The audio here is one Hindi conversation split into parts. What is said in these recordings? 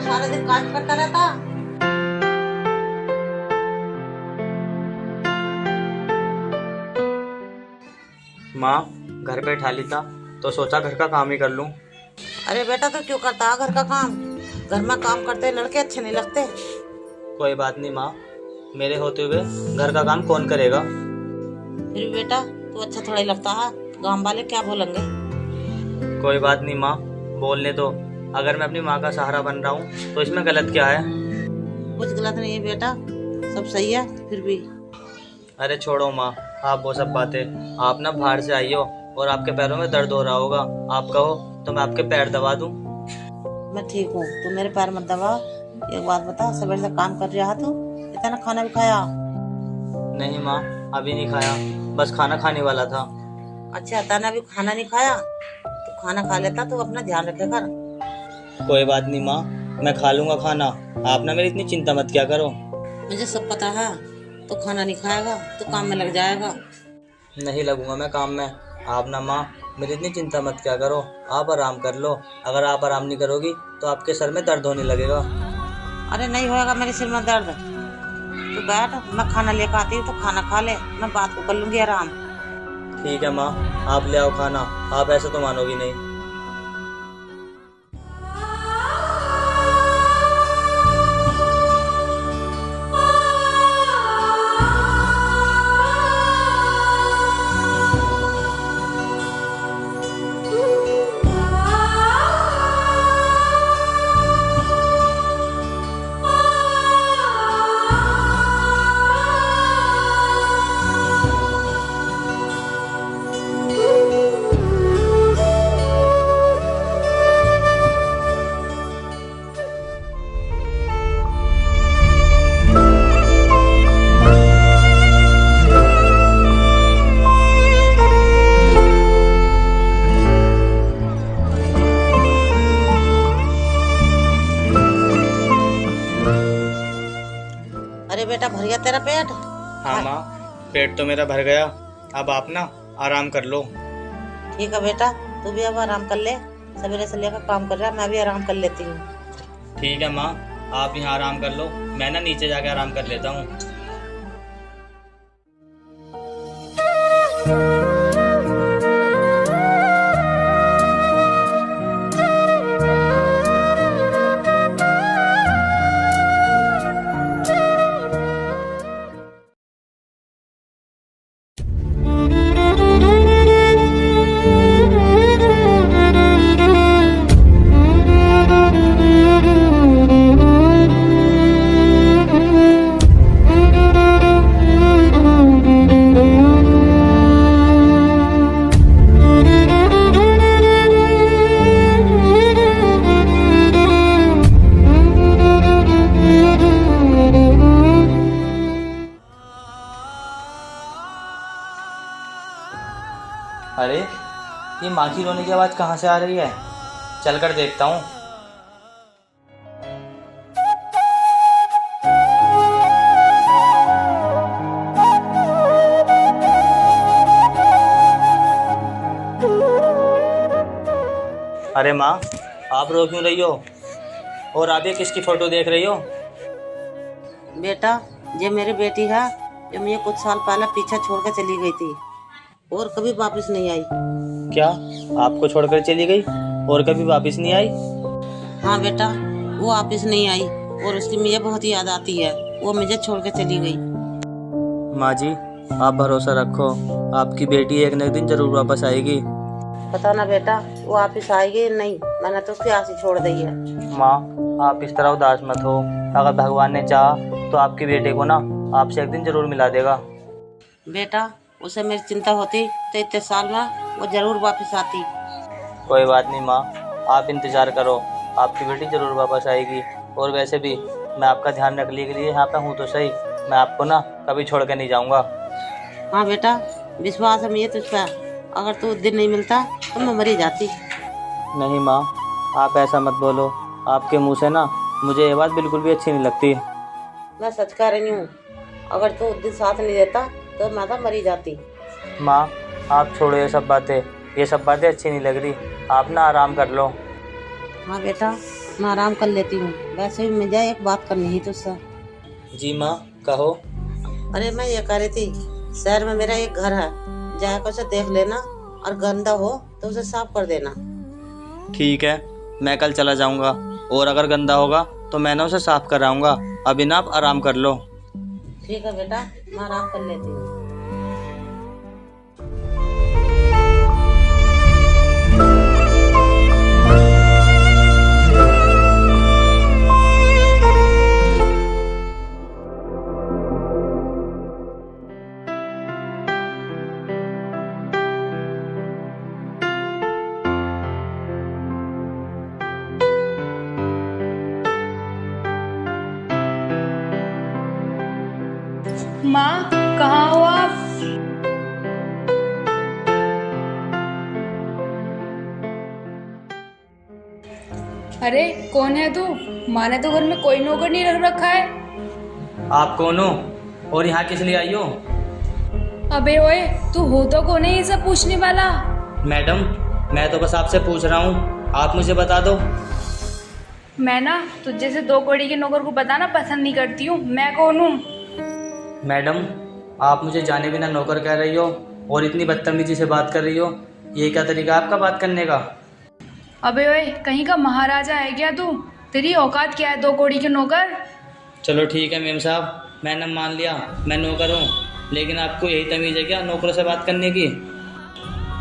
सारा दिन काज करता रहता। माँ घर पे ठाली था तो सोचा घर का काम ही कर लूँ। अरे बेटा तो क्यों करता है घर का काम? घर में काम करते लड़के अच्छे नहीं लगते। कोई बात नहीं माँ, मेरे होते हुए घर का काम कौन करेगा। फिर भी बेटा तू अच्छा थोड़ा ही लगता है, गांव वाले क्या बोलेंगे? कोई बात नहीं माँ, बोलने दो। अगर मैं अपनी माँ का सहारा बन रहा हूँ तो इसमें गलत क्या है। कुछ गलत नहीं है बेटा, सब सही है। फिर भी अरे छोड़ो माँ, आप वो सब बातें। आप ना बाहर से आई हो और आपके पैरों में दर्द हो रहा होगा। आप कहो तो मैं आपके पैर दबा दूँ। मैं ठीक हूँ, तू मेरे पैर मत दबा। एक बात बता, सवेरे से काम कर रहा तू, इतना खाना भी खाया? नहीं माँ, अभी नहीं खाया, बस खाना खाने वाला था। अच्छा ताना भी खाना नहीं खाया? तो खाना खा लेता तो अपना ध्यान रखे कर। कोई बात नहीं माँ, मैं खा लूँगा खाना। आप ना मेरी इतनी चिंता मत क्या करो। मुझे सब पता है, तो खाना नहीं खाएगा तो काम में लग जाएगा। नहीं लगूंगा मैं काम में। आप ना माँ मेरी इतनी चिंता मत क्या करो, आप आराम कर लो। अगर आप आराम नहीं करोगी तो आपके सर में दर्द होने लगेगा। अरे नहीं होएगा मेरे सिर में दर्द, तू बैठ, मैं खाना लेकर आती हूँ तो खाना खा ले, मैं बात को कर लूंगी आराम। ठीक है माँ, आप ले आओ खाना। आप ऐसे तो मानोगी नहीं। अरे बेटा भर गया तेरा पेट? हाँ माँ, पेट तो मेरा भर गया। अब आप ना आराम कर लो। ठीक है बेटा, तू भी अब आराम कर ले, सवेरे से लेकर काम कर रहा है, मैं भी आराम कर लेती हूँ। ठीक है माँ, आप यहाँ आराम कर लो, मैं ना नीचे जाके आराम कर लेता हूँ। अरे ये माँ की रोने की आवाज़ कहाँ से आ रही है? चलकर देखता हूँ। अरे माँ, आप रो क्यों रही हो? और आप ये किसकी फोटो देख रही हो? बेटा ये मेरी बेटी है, जो मुझे कुछ साल पहले पीछे छोड़ कर चली गई थी और कभी वापस नहीं आई। क्या आपको छोड़कर चली गई और कभी वापस नहीं आई? हाँ बेटा, वो वापस नहीं आई और उसकी मुझे बहुत याद आती है, वो मुझे छोड़ के चली गई। माँ जी, आप भरोसा रखो, आपकी बेटी एक न एक दिन जरूर वापस आएगी। पता ना बेटा वो वापस आएगी नहीं, मैंने तो उसकी आस ही छोड़ दी है। माँ, आप इस तरह उदास मत हो। अगर भगवान ने चाहा तो आपकी बेटे को ना आपसे एक दिन जरूर मिला देगा। बेटा उसे मेरी चिंता होती तो इतने साल में वो जरूर वापस आती। कोई बात नहीं माँ, आप इंतज़ार करो, आपकी बेटी जरूर वापस आएगी। और वैसे भी मैं आपका ध्यान रखने के लिए यहाँ पे हूँ तो सही, मैं आपको ना कभी छोड़ के नहीं जाऊँगा। हाँ बेटा, विश्वास है मुझे तुझ पर, अगर तू उस दिन नहीं मिलता तो मैं मरी जाती। नहीं माँ, आप ऐसा मत बोलो, आपके मुँह से ना मुझे ये बात बिल्कुल भी अच्छी नहीं लगती। मैं सच कह रही हूँ, अगर तू उस दिन साथ नहीं देता तो मैं तो मरी जाती। माँ, आप छोड़ो ये सब बातें अच्छी नहीं लग रही। आप ना आराम कर लो। हाँ बेटा, मैं आराम कर लेती हूँ। वैसे भी मुझे एक बात करनी ही तुझसे। जी माँ, कहो। अरे मैं ये कह रही थी, शहर में मेरा एक घर है, जाकर उसे देख लेना और गंदा हो तो उसे साफ कर देना। ठीक है, मैं कल चला जाऊँगा और अगर गंदा होगा तो मैं ना उसे साफ कराऊँगा। अभी ना आप आराम कर लो। ठीक है बेटा, मैं आराम कर लेती हूँ। माँ, कहाँ हो आप? अरे कौन है तू? माँ ने तो घर में कोई नौकर नहीं रख रखा है। आप कौन हो और यहाँ किस लिए आई हो? अबे ओए, तू हो तो कौन है ये सब पूछने वाला? मैडम, मैं तो बस आपसे पूछ रहा हूँ, आप मुझे बता दो। मैं ना तुझ जैसे दो कौड़ी के नौकर को बताना पसंद नहीं करती हूँ। मैं कौन हूँ? मैडम, आप मुझे जाने बिना नौकर कह रही हो और इतनी बदतमीजी से बात कर रही हो। ये क्या तरीका है आपका बात करने का? अबे ओए, कहीं का महाराजा है क्या तू? तेरी औकात क्या है दो कौड़ी के नौकर? चलो ठीक है मेम साहब, मैंने मान लिया मैं नौकर हूँ, लेकिन आपको यही तमीज़ है क्या नौकरों से बात करने की?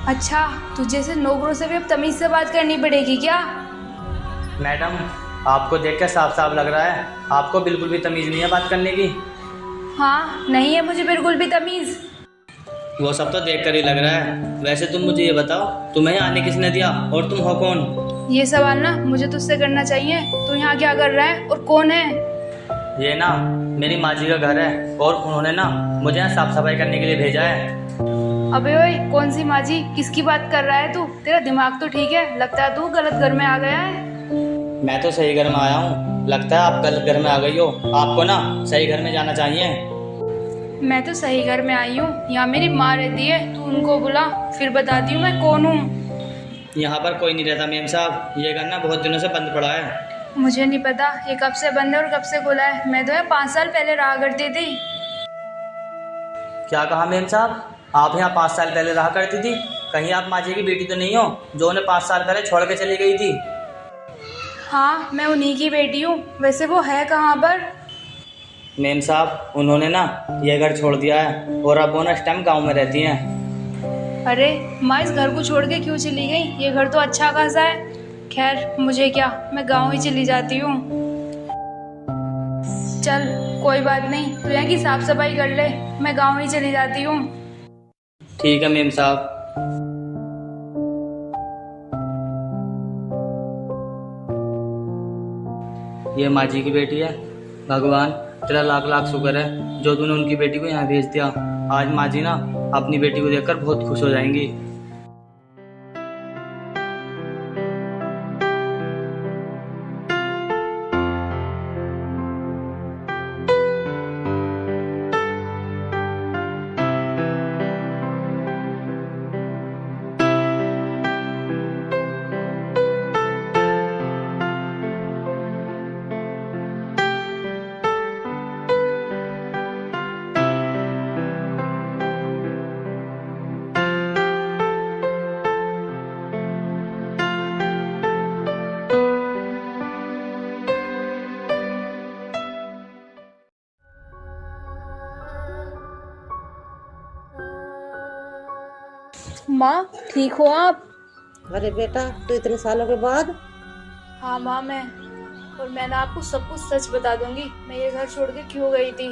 अच्छा, तुझे से नौकरों से भी अब तमीज से बात करनी पड़ेगी क्या? मैडम, आपको देखकर साफ साफ लग रहा है आपको बिल्कुल भी तमीज़ नहीं है बात करने की। हाँ, नहीं है मुझे बिल्कुल भी तमीज। वो सब तो देख कर ही लग रहा है। वैसे तुम मुझे ये बताओ, तुम्हें यहाँ आने किसने दिया और तुम हो कौन? ये सवाल ना मुझे तुझसे करना चाहिए। तू यहाँ क्या कर रहा है और कौन है? ये ना मेरी माँ जी का घर है और उन्होंने ना मुझे यहाँ साफ सफाई करने के लिए भेजा है। अबे ओए, कौन सी माँ जी? किसकी बात कर रहा है तू? तेरा दिमाग तो ठीक है? लगता है तू गलत घर में आ गया है। मैं तो सही घर में आया हूँ, लगता है आप गलत घर में आ गई हो। आपको ना सही घर में जाना चाहिए। मैं तो सही घर में आई हूँ। यहाँ मेरी माँ रहती है, तू उनको बुला, फिर बताती हूँ मैं कौन हूँ। यहाँ पर कोई नहीं रहता मेम साहब, ये घर ना बहुत दिनों से बंद पड़ा है। मुझे नहीं पता ये कब से बंद है और कब से खुला है। मैं तो यहाँ 5 साल पहले रहा करती थी। क्या कहा मेम साहब? आप यहाँ 5 साल पहले रहा करती थी? कहीं आप माँ जी की बेटी तो नहीं हो जो उन्हें 5 साल पहले छोड़ के चली गई थी? हाँ, मैं उन्हीं की बेटी हूँ। वैसे वो है कहाँ पर? मेम साहब, उन्होंने ना ये घर छोड़ दिया है और अब वो ना इस टाइम गाँव में रहती हैं। अरे माँ, इस घर को छोड़ के क्यों चली गई? ये घर तो अच्छा खासा है। खैर मुझे क्या, मैं गाँव ही चली जाती हूँ। चल कोई बात नहीं, तू यहाँ की साफ सफाई कर ले, मैं गाँव ही चली जाती हूँ। ठीक है मेम साहब। ये माँ जी की बेटी है। भगवान तेरा लाख लाख शुक्र है जो तूने उनकी बेटी को यहाँ भेज दिया। आज माँ जी ना अपनी बेटी को देखकर बहुत खुश हो जाएंगी। माँ, ठीक हो आप? अरे बेटा, तू इतने सालों के बाद? हाँ माँ, और मैं ना आपको सब कुछ सच बता दूंगी, मैं ये घर छोड़ के क्यों गई थी।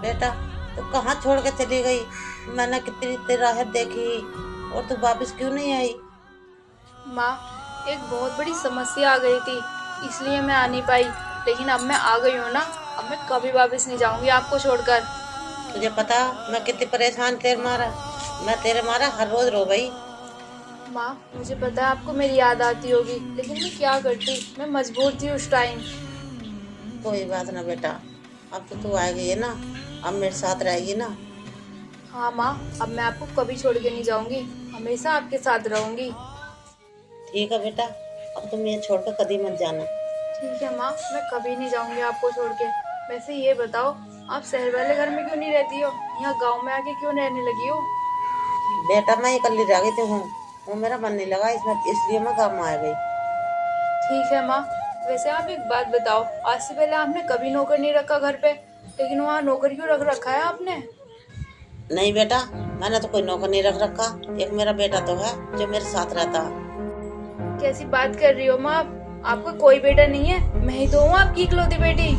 बेटा, तू कहाँ छोड़ के चली गई? मैंने कितनी तेरी राहत देखी और तू वापस क्यों नहीं आई? माँ, एक बहुत बड़ी समस्या आ गई थी, इसलिए मैं आ नहीं पाई। लेकिन अब मैं आ गई हूँ ना, अब मैं कभी वापस नहीं जाऊंगी आपको छोड़कर। तुझे पता मैं कितनी परेशान तेरे मारा? मैं तेरे मारा हर रोज रो गई। माँ, मुझे पता है आपको मेरी याद आती होगी, लेकिन मैं क्या करती, मैं मजबूर थी उस टाइम। कोई बात ना बेटा, अब तो तू आ गई है ना, अब मेरे साथ रहेगी ना। हाँ माँ, अब मैं आपको कभी छोड़ के नहीं जाऊंगी, हमेशा आपके साथ रहूंगी। ठीक है बेटा, अब तुम ये छोड़ कर कभी मत जाना। ठीक है माँ, मैं कभी नहीं जाऊंगी आपको छोड़ के। वैसे ये बताओ, आप शहर वाले घर में क्यों नहीं रहती हो, यहाँ गांव में आके क्यों रहने लगी हो? बेटा मैं इकल्ली रह गई थी हूँ, वो मेरा मन नहीं लगा इसमें, इसलिए मैं गाँव में आ गई। ठीक है माँ। वैसे आप एक बात बताओ, आज से पहले आपने कभी नौकर नहीं रखा घर पे, लेकिन वहाँ नौकर क्यों रख रखा है आपने? नहीं बेटा, मैंने तो कोई नौकर नहीं रख रखा। एक मेरा बेटा तो है जो मेरे साथ रहता है। कैसी बात कर रही हो माँ आप? आपका कोई बेटा नहीं है, मैं ही तो हूँ आपकी इकलौती बेटी।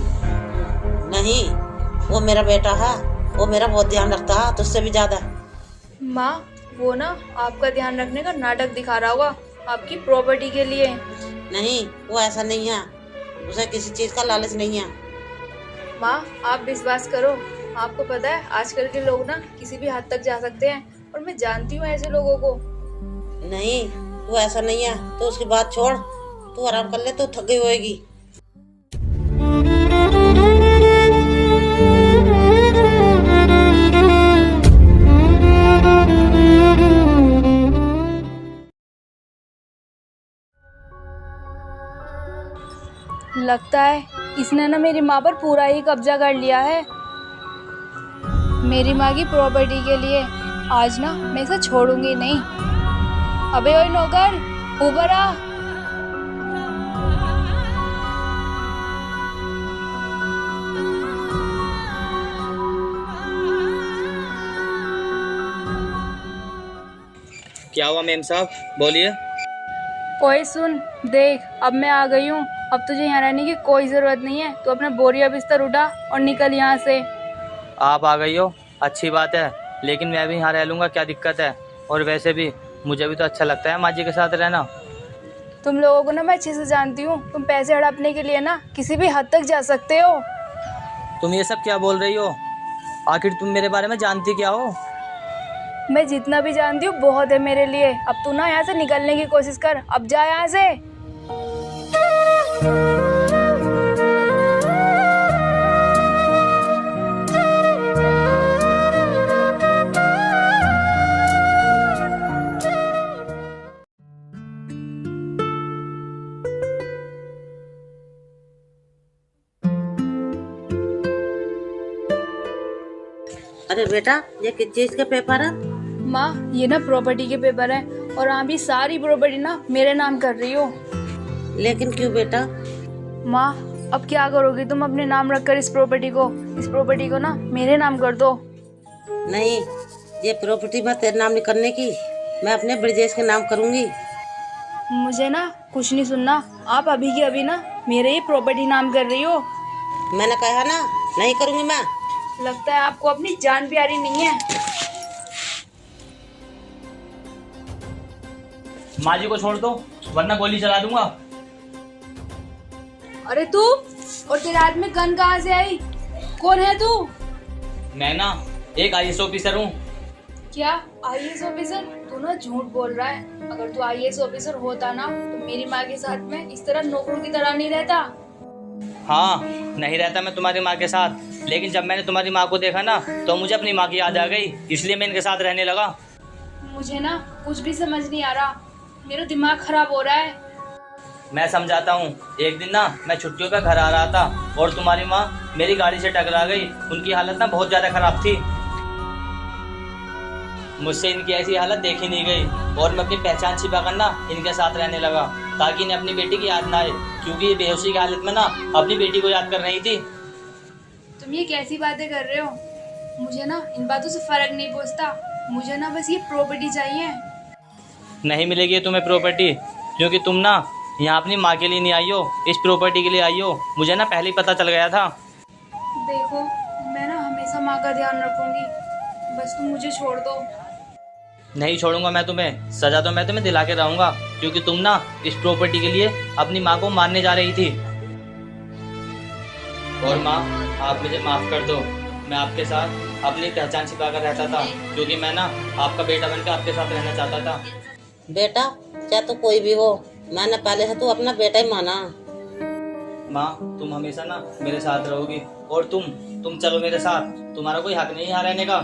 नहीं, वो मेरा बेटा है, वो मेरा बहुत ध्यान रखता है, तुझसे भी ज्यादा। माँ वो ना आपका ध्यान रखने का नाटक दिखा रहा होगा आपकी प्रॉपर्टी के लिए। नहीं, वो ऐसा नहीं है, उसे किसी चीज का लालच नहीं है। माँ आप विश्वास करो, आपको पता है आजकल के लोग ना किसी भी हद तक जा सकते हैं, और मैं जानती हूँ ऐसे लोगों को। नहीं, वो ऐसा नहीं है, तो उसकी बात छोड़, तू आराम कर ले, तू थक गई होएगी। लगता है इसने ना मेरी माँ पर पूरा ही कब्जा कर लिया है। मेरी माँ की प्रॉपर्टी के लिए आज ना मैं इसे छोड़ूंगी नहीं। अबे ओए नौकर, ऊपर आ। क्या हुआ मेम साहब, बोलिए। ओए सुन, देख अब मैं आ गई हूँ। अब तुझे यहाँ रहने की कोई जरूरत नहीं है, तो अपना बोरिया बिस्तर उठा और निकल यहाँ से। आप आ गई हो, अच्छी बात है, लेकिन मैं भी यहाँ रह लूँगा, क्या दिक्कत है? और वैसे भी मुझे भी तो अच्छा लगता है माँ जी के साथ रहना। तुम लोगों को ना मैं अच्छे से जानती हूँ, तुम पैसे हड़पने के लिए ना किसी भी हद तक जा सकते हो। तुम ये सब क्या बोल रही हो? आखिर तुम मेरे बारे में जानती क्या हो? मैं जितना भी जानती हूँ बहुत है मेरे लिए। अब तू ना यहाँ से निकलने की कोशिश कर, अब जा यहाँ से। अरे बेटा, ये किस चीज के पेपर है? माँ ये ना प्रॉपर्टी के पेपर है, और आप भी सारी प्रॉपर्टी ना मेरे नाम कर रही हो। लेकिन क्यों बेटा? माँ अब क्या करोगी तुम अपने नाम रखकर इस प्रॉपर्टी को? इस प्रॉपर्टी को ना मेरे नाम कर दो। नहीं, ये प्रॉपर्टी मैं तेरे नाम नहीं करने की, मैं अपने ब्रजेश के नाम करूंगी। मुझे ना कुछ नहीं सुनना, आप अभी की अभी ना मेरे ही प्रॉपर्टी नाम कर रही हो। मैंने कहा ना, नहीं करूंगी मैं। लगता है आपको अपनी जान प्यारी नहीं है। माँ जी को छोड़ दो, वरना गोली चला दूंगा। अरे तू, और तेरे हाथ में गन कहाँ से आई? कौन है तू? मैं ना एक IAS ऑफिसर हूँ। क्या आईएएस ऑफिसर? तू ना झूठ बोल रहा है। अगर तू आईएएस ऑफिसर होता ना तो मेरी माँ के साथ में इस तरह नौकरों की तरह नहीं रहता। हाँ, नहीं रहता मैं तुम्हारी माँ के साथ, लेकिन जब मैंने तुम्हारी माँ को देखा ना तो मुझे अपनी माँ की याद आ गई, इसलिए मैं इनके साथ रहने लगा। मुझे ना कुछ भी समझ नहीं आ रहा, मेरा दिमाग खराब हो रहा है। मैं समझाता हूँ। एक दिन ना मैं छुट्टियों पे घर आ रहा था और तुम्हारी माँ मेरी गाड़ी से टकरा गई। उनकी हालत ना बहुत ज़्यादा खराब थी। मुझसे इनकी ऐसी हालत देखी नहीं गई और मैं अपनी पहचान छिपा कर ना इनके साथ रहने लगा, ताकि इन्हें अपनी बेटी की याद ना आए, क्योंकि ये बेहोशी की हालत में ना अपनी बेटी को याद कर रही थी। तुम ये कैसी बातें कर रहे हो? मुझे ना इन बातों से फर्क नहीं पड़ता, मुझे ना बस ये प्रॉपर्टी चाहिए। नहीं मिलेगी तुम्हें प्रॉपर्टी, क्योंकि तुम ना यहाँ अपनी माँ के लिए नहीं आई हो, इस प्रॉपर्टी के लिए आई हो। मुझे ना पहले ही पता चल गया था। देखो मैं ना हमेशा माँ का ध्यान रखूंगी, बस तुम मुझे छोड़ दो। नहीं छोड़ूंगा मैं तुम्हें, सजा तो मैं तुम्हें दिला के रहूंगा, क्योंकि तुम ना इस प्रॉपर्टी के लिए अपनी माँ को मारने जा रही थी। और माँ, आप मुझे माफ़ कर दो, मैं आपके साथ अपनी पहचान छिपा कर रहता था, क्योंकि मैं ना आपका बेटा बनकर आपके साथ रहना चाहता था। बेटा चाहे तो कोई भी हो, मैंने पहले से तू अपना बेटा ही माना। माँ तुम हमेशा ना मेरे साथ रहोगी, और तुम चलो मेरे साथ, तुम्हारा कोई हक नहीं यहाँ रहने का।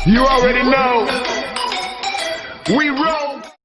You already know. We roll.